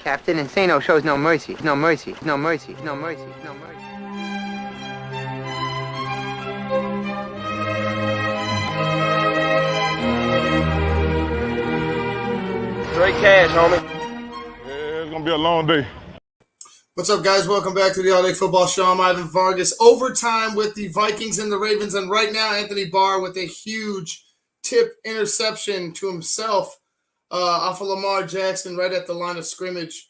Captain Insano shows no mercy, no mercy, no mercy, no mercy, no mercy. Straight cash, homie. Yeah, it's gonna be a long day. What's up, guys? Welcome back to the All Day Football Show. I'm Ivan Vargas. Overtime with the Vikings and the Ravens, and right now Anthony Barr with a huge tip interception to himself off of Lamar Jackson right at the line of scrimmage.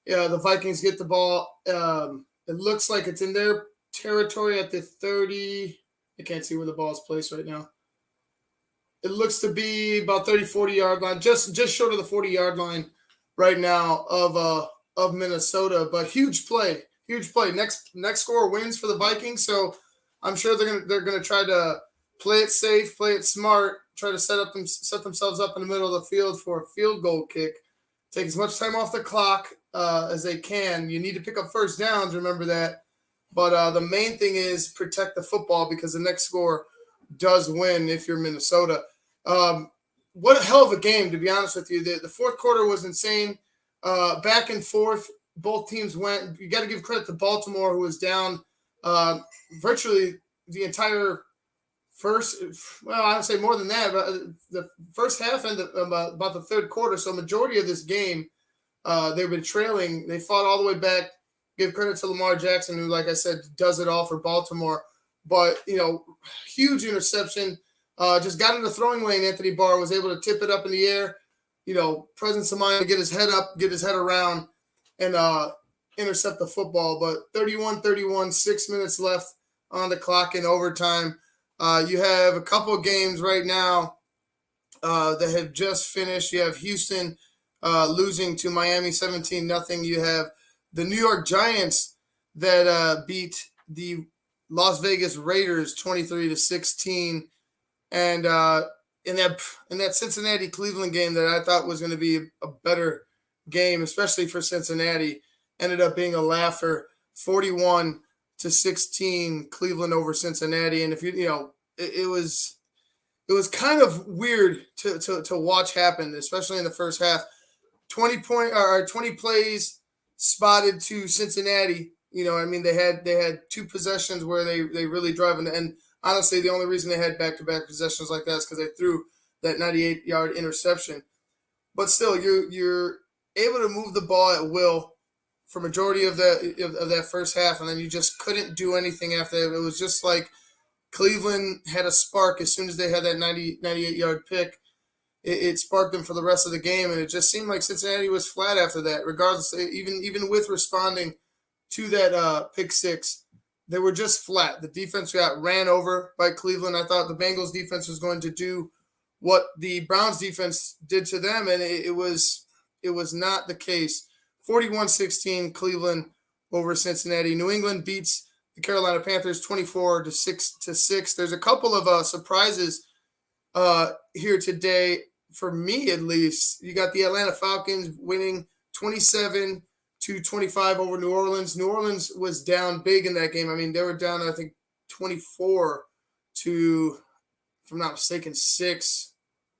Yeah, the Vikings get the ball. It looks like it's in their territory at the 30. I can't see where the ball is placed right now. It looks to be about 30, 40-yard line, just short of the 40-yard line right now of Minnesota. But huge play. Next score wins for the Vikings, so I'm sure they're gonna try to play it safe, play it smart, try to set themselves up in the middle of the field for a field goal kick. Take as much time off the clock as they can. You need to pick up first downs, remember that. But the main thing is protect the football because the next score does win if you're Minnesota. What a hell of a game, to be honest with you. The fourth quarter was insane. Back and forth, both teams went. You got to give credit to Baltimore, who was down virtually the entire first. Well, I would say more than that, but the first half and about the third quarter. So majority of this game, they've been trailing. They fought all the way back. Give credit to Lamar Jackson, who, like I said, does it all for Baltimore. But huge interception. Just got in the throwing lane. Anthony Barr was able to tip it up in the air. Presence of mind to get his head up, get his head around, and intercept the football. But 31-31, 6 minutes left on the clock in overtime. You have a couple of games right now that have just finished. You have Houston losing to Miami 17-0. You have the New York Giants that beat the Las Vegas Raiders 23-16. And in that Cincinnati-Cleveland game that I thought was going to be a better game, especially for Cincinnati, ended up being a laugher, 41-16, Cleveland over Cincinnati. And if it was kind of weird to watch happen, especially in the first half. 20 plays spotted to Cincinnati. They had two possessions where they really drive in the end. Honestly, the only reason they had back-to-back possessions like that is because they threw that 98-yard interception. But still, you're able to move the ball at will for majority of that first half, and then you just couldn't do anything after that. It was just like Cleveland had a spark as soon as they had that 98-yard pick. It sparked them for the rest of the game, and it just seemed like Cincinnati was flat after that, regardless, even with responding to that pick six. They were just flat. The defense got ran over by Cleveland. I thought the Bengals defense was going to do what the Browns defense did to them, and it was not the case. 41-16 Cleveland over Cincinnati. New England beats the Carolina Panthers 24-6. There's a couple of surprises here today, for me at least. You got the Atlanta Falcons winning 27-25 over New Orleans. New Orleans was down big in that game. I mean, they were down, I think, 24 to, if I'm not mistaken, 6.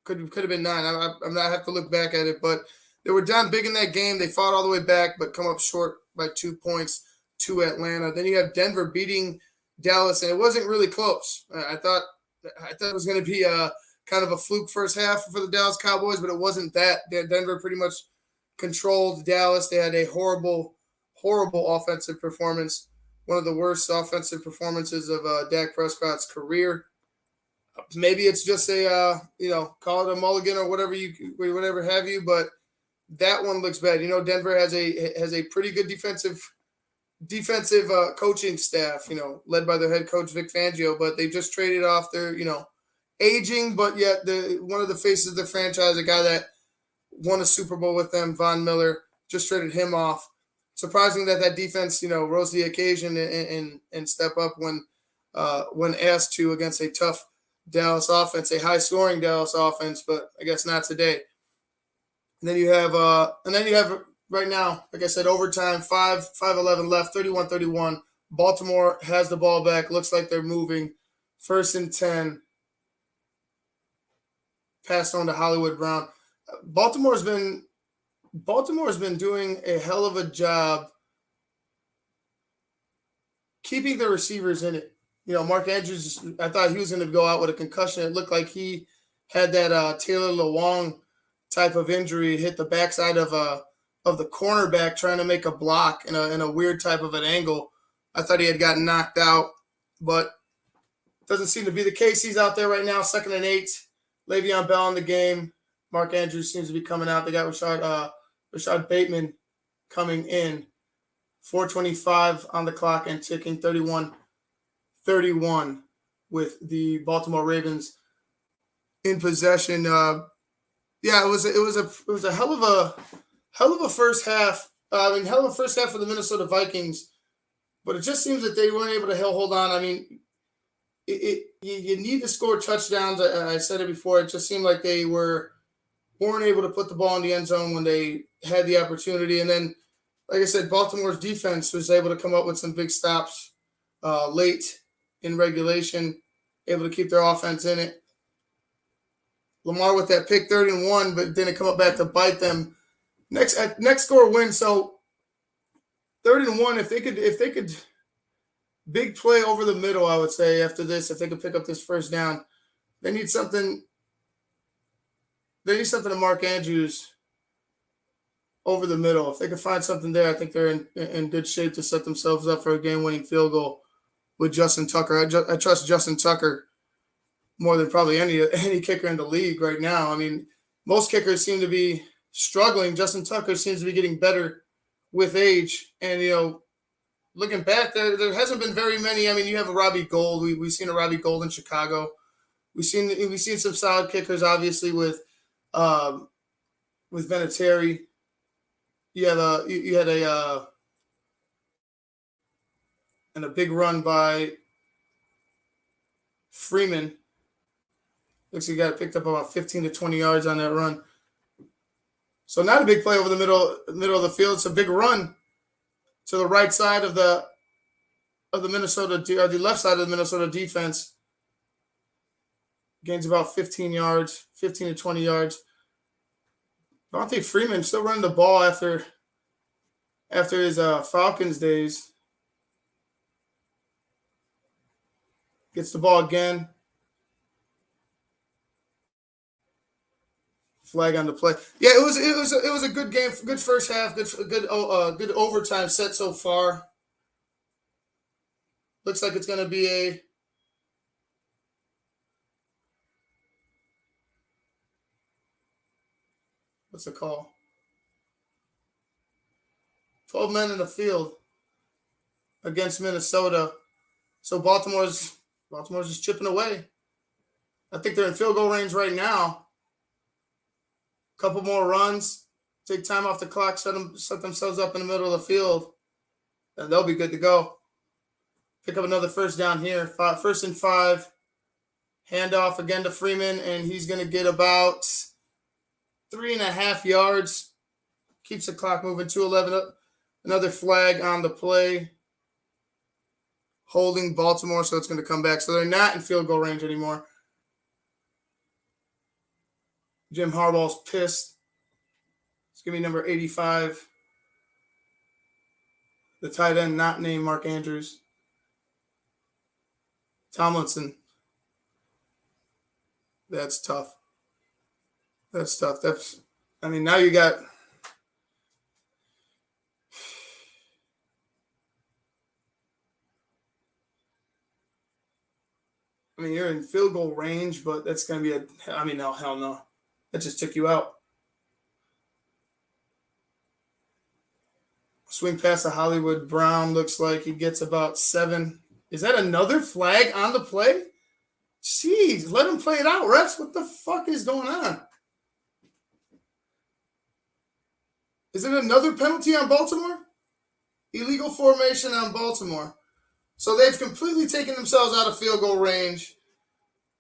Could have been 9. I'm not have to look back at it, but they were down big in that game. They fought all the way back, but come up short by 2 points to Atlanta. Then you have Denver beating Dallas, and it wasn't really close. I thought it was going to be kind of a fluke first half for the Dallas Cowboys, but it wasn't that. Denver pretty much controlled Dallas. They had a horrible offensive performance, one of the worst offensive performances of Dak Prescott's career. Maybe it's just a call it a mulligan or whatever have you, but that one looks bad. Denver has a pretty good defensive coaching staff, led by their head coach Vic Fangio, but they just traded off their aging, but yet one of the faces of the franchise, a guy that won a Super Bowl with them, Von Miller, just traded him off. Surprising that defense, rose to the occasion and step up when asked to against a tough Dallas offense, a high-scoring Dallas offense, but I guess not today. And then you have right now, like I said, overtime, 5:11 left, 31-31. Baltimore has the ball back. Looks like they're moving. 1st and 10. Passed on to Hollywood Brown. Baltimore's been Baltimore has been doing a hell of a job keeping the receivers in it. Mark Andrews, I thought he was going to go out with a concussion. It looked like he had that Taylor Lewan type of injury, hit the backside of the cornerback trying to make a block in a weird type of an angle. I thought he had gotten knocked out, but doesn't seem to be the case. He's out there right now, 2nd and 8. Le'Veon Bell in the game. Mark Andrews seems to be coming out. They got Rashad Bateman coming in. 4:25 on the clock and ticking, 31-31 with the Baltimore Ravens in possession. It was a hell of a first half. Hell of a first half for the Minnesota Vikings, but it just seems that they weren't able to hold on. I mean, you need to score touchdowns. I said it before. It just seemed like they weren't able to put the ball in the end zone when they had the opportunity. And then, like I said, Baltimore's defense was able to come up with some big stops late in regulation, able to keep their offense in it. Lamar with that pick, 3rd and 1, but then it come up back to bite them. Next score win. So 3rd and 1, if they could big play over the middle, I would say after this, if they could pick up this first down, they need something. They need something to Mark Andrews over the middle. If they can find something there, I think they're in good shape to set themselves up for a game-winning field goal with Justin Tucker. I trust Justin Tucker more than probably any kicker in the league right now. I mean, most kickers seem to be struggling. Justin Tucker seems to be getting better with age. And, looking back, there hasn't been very many. I mean, you have a Robbie Gould. We've seen a Robbie Gould in Chicago. We've seen some solid kickers, obviously, with Vinatieri. You had a big run by Freeman. Looks like he got picked up about 15 to 20 yards on that run. So not a big play over the middle of the field. It's a big run to the right side of the Minnesota, or the left side of the Minnesota defense. Gains about 15 to 20 yards. Devontae Freeman still running the ball after his Falcons days. Gets the ball again. Flag on the play. Yeah, it was a good game, good first half, good overtime set so far. Looks like it's going to be what's the call? 12 men in the field against Minnesota. So Baltimore's just chipping away. I think they're in field goal range right now. Couple more runs, take time off the clock, set themselves up in the middle of the field, and they'll be good to go. Pick up another first down here. 1st and 5. Handoff again to Freeman, and he's going to get about 3.5 yards. Keeps the clock moving. 2:11. Another flag on the play. Holding Baltimore, so it's going to come back. So they're not in field goal range anymore. Jim Harbaugh's pissed. It's going to be number 85. The tight end not named Mark Andrews. Tomlinson. That's tough. Now you got – you're in field goal range, but that's going to be no, hell no. That just took you out. Swing pass to Hollywood Brown. Looks like he gets about 7. Is that another flag on the play? Jeez, let him play it out, refs. What the fuck is going on? Is it another penalty on Baltimore? Illegal formation on Baltimore. So they've completely taken themselves out of field goal range.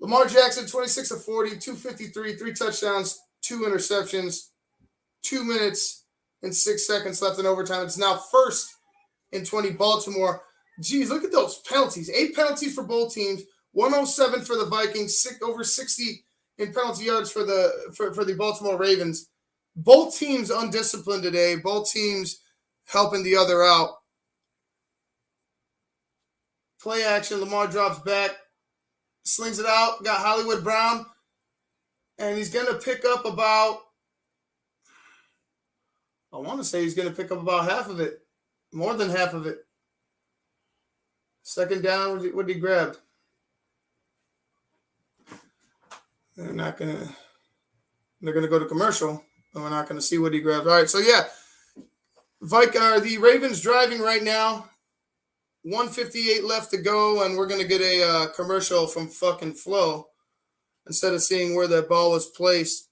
Lamar Jackson, 26 of 40, 253, 3 touchdowns, 2 interceptions, 2 minutes and 6 seconds left in overtime. It's now 1st and 20 Baltimore. Geez, look at those penalties. 8 penalties for both teams, 107 for the Vikings, over 60 in penalty yards for the Baltimore Ravens. both teams undisciplined today. Both teams helping the other out. Play action. Lamar drops back, slings it out. Got Hollywood Brown, and he's going to pick up about, I want to say he's going to pick up about half of it, more than half of it. Second down, what did he grab? They're going to go to commercial, and we're not going to see what he grabbed. All right, so yeah, the Ravens driving right now. 1:58 left to go, and we're going to get a commercial from fucking Flo instead of seeing where that ball was placed.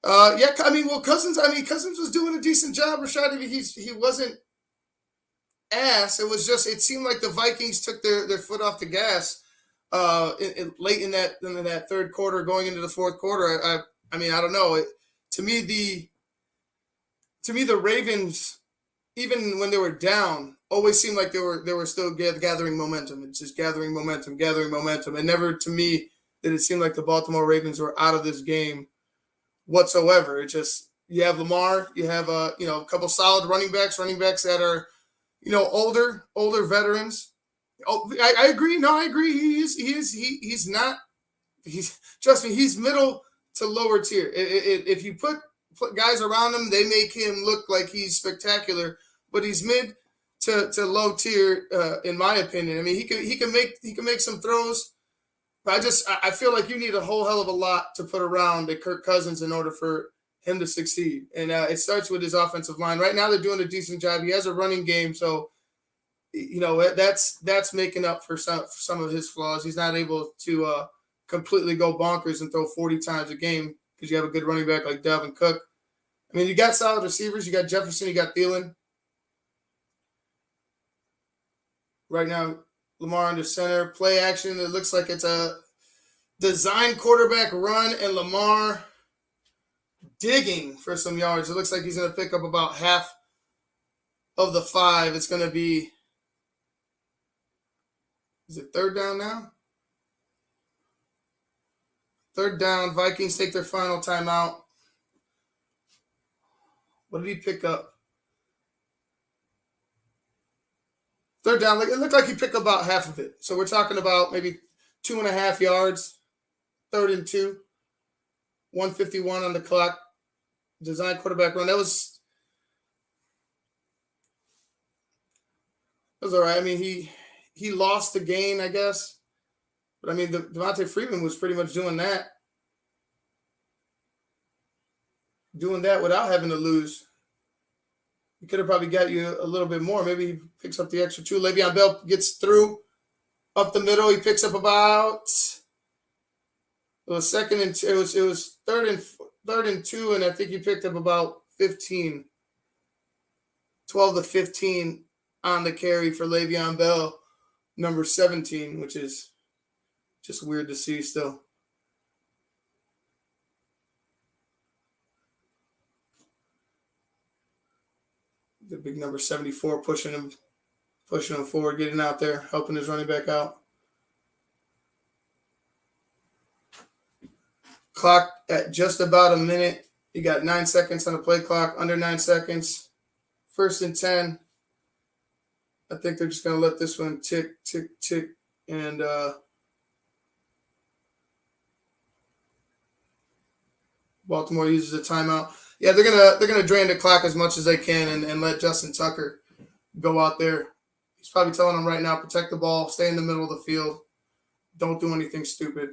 Cousins was doing a decent job, Rashad. He wasn't ass. It was just, it seemed like the Vikings took their foot off the gas late in that third quarter, going into the fourth quarter. I don't know. To me, the Ravens, even when they were down, always seemed like they were still gathering momentum. It's just gathering momentum. And never, to me, did it seem like the Baltimore Ravens were out of this game whatsoever. It just, you have Lamar, you have a couple solid running backs that are, older veterans. Oh, I agree. No, I agree. He's not. Trust me. He's middle to lower tier. If you put guys around him, they make him look like he's spectacular. But he's mid to low tier, in my opinion. I mean, he can make some throws. But I feel like you need a whole hell of a lot to put around a Kirk Cousins in order for him to succeed. And it starts with his offensive line. Right now, they're doing a decent job. He has a running game, so that's making up for some of his flaws. He's not able to completely go bonkers and throw 40 times a game because you have a good running back like Dalvin Cook. I mean, you got solid receivers. You got Jefferson. You got Thielen. Right now, Lamar under center. Play action. It looks like it's a design quarterback run, and Lamar digging for some yards. It looks like he's going to pick up about half of the 5. It's going to be, is it third down now? Third down. Vikings take their final timeout. What did he pick up? Third down. It looked like he picked up about half of it. So we're talking about maybe 2.5 yards. 3rd and 2. 1:51 on the clock. Design quarterback run. That was all right. I mean, he lost the gain, I guess. But, I mean, Devontae Freeman was pretty much doing that. Doing that without having to lose. He could have probably got you a little bit more. Maybe he picks up the extra 2. Le'Veon Bell gets through up the middle. He picks up about, it was 2nd and 2. It was 3rd and 2, and I think he picked up about 15, 12 to 15 on the carry for Le'Veon Bell, number 17, which is just weird to see still. The big number 74 pushing him forward, getting out there, helping his running back out. Clock at just about a minute. You got 9 seconds on the play clock, under 9 seconds. 1st and 10. I think they're just going to let this one tick, tick, tick, and Baltimore uses a timeout. Yeah, they're gonna drain the clock as much as they can and let Justin Tucker go out there. He's probably telling them right now, protect the ball, stay in the middle of the field, don't do anything stupid.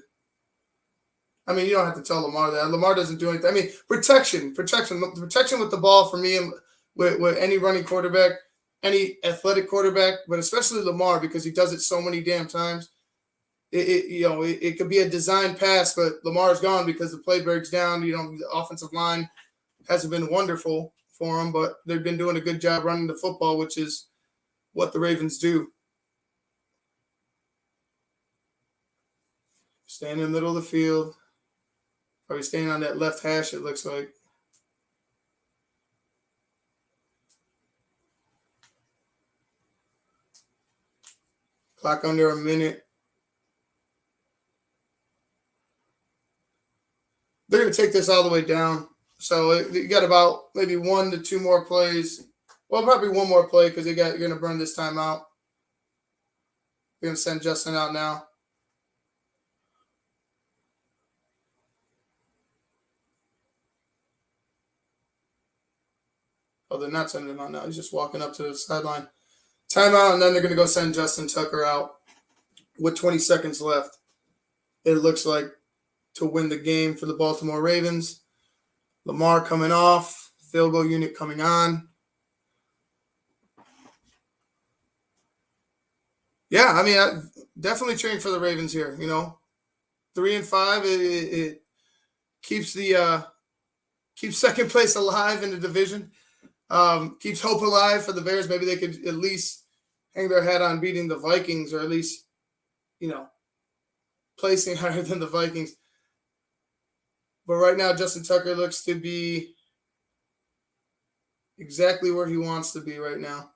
I mean, you don't have to tell Lamar that. Lamar doesn't do anything. I mean, protection with the ball for me, and with any running quarterback, any athletic quarterback, but especially Lamar because he does it so many damn times. It could be a design pass, but Lamar's gone because the play breaks down. The offensive line hasn't been wonderful for him, but they've been doing a good job running the football, which is what the Ravens do. Staying in the middle of the field. Probably staying on that left hash, it looks like. Clock under a minute. They're going to take this all the way down. So you got about maybe 1 to 2 more plays. Well, probably one more play because you're going to burn this time out. You're going to send Justin out now. Oh, they're not sending him out now. He's just walking up to the sideline. Timeout, and then they're going to go send Justin Tucker out with 20 seconds left. It looks like to win the game for the Baltimore Ravens. Lamar coming off. Field goal unit coming on. Yeah, I mean, I definitely cheering for the Ravens here. 3-5. It keeps keeps second place alive in the division. Keeps hope alive for the Bears. Maybe they could at least hang their hat on beating the Vikings, or at least, placing higher than the Vikings. But right now, Justin Tucker looks to be exactly where he wants to be right now.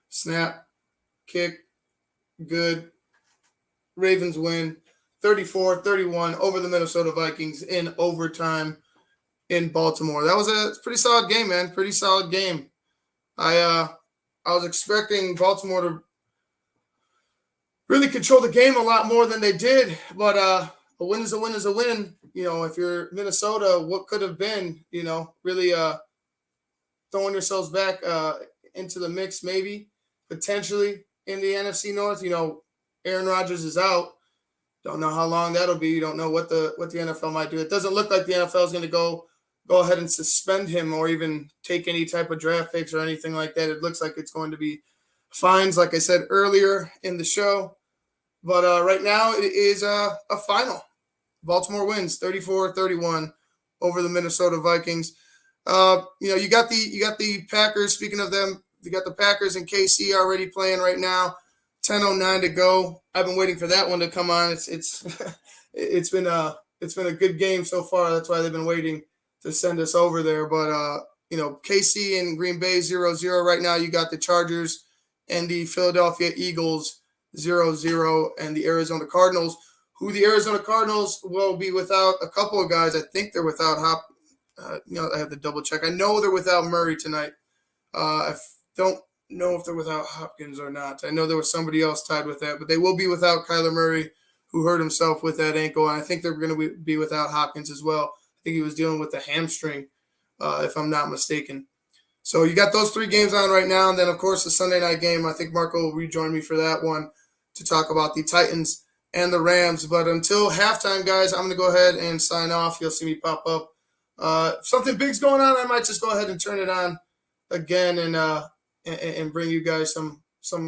Snap, kick, good. Ravens win 34-31 over the Minnesota Vikings in overtime in Baltimore. That was a pretty solid game, man. Pretty solid game. I was expecting Baltimore to really control the game a lot more than they did, but a win is a win is a win. If you're Minnesota, what could have been, really throwing yourselves back into the mix, maybe potentially in the NFC North. Aaron Rodgers is out. Don't know how long that'll be. You don't know what the NFL might do. It doesn't look like the NFL is going to go ahead and suspend him or even take any type of draft picks or anything like that. It looks like it's going to be fines, like I said earlier in the show. But right now it is a final. Baltimore wins 34-31 over the Minnesota Vikings. You got the Packers. Speaking of them, you got the Packers and KC already playing right now. 10:09 to go. I've been waiting for that one to come on. It's been a good game so far. That's why they've been waiting to send us over there. But KC and Green Bay 0-0 right now. You got the Chargers and the Philadelphia Eagles 0-0, and the Arizona Cardinals, who the Arizona Cardinals will be without a couple of guys. I think they're without I have to double check. I know they're without Murray tonight. I don't know if they're without Hopkins or not. I know there was somebody else tied with that, but they will be without Kyler Murray, who hurt himself with that ankle, and I think they're going to be without Hopkins as well. I think he was dealing with a hamstring, if I'm not mistaken. So you got those 3 games on right now, and then, of course, the Sunday night game. I think Marco will rejoin me for that one to talk about the Titans and the Rams. But until halftime, guys, I'm going to go ahead and sign off. You'll see me pop up. If something big's going on, I might just go ahead and turn it on again and bring you guys some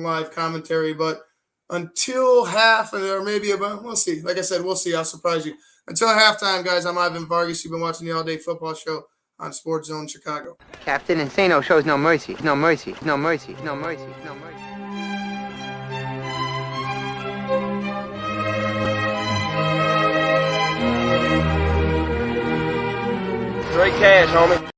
live commentary. But until half, or maybe about, we'll see. Like I said, we'll see. I'll surprise you. Until halftime, guys, I'm Ivan Vargas. You've been watching the All Day Football Show on Sports Zone Chicago. Captain Insano shows no mercy. No mercy. No mercy. No mercy. No mercy. Straight cash, homie.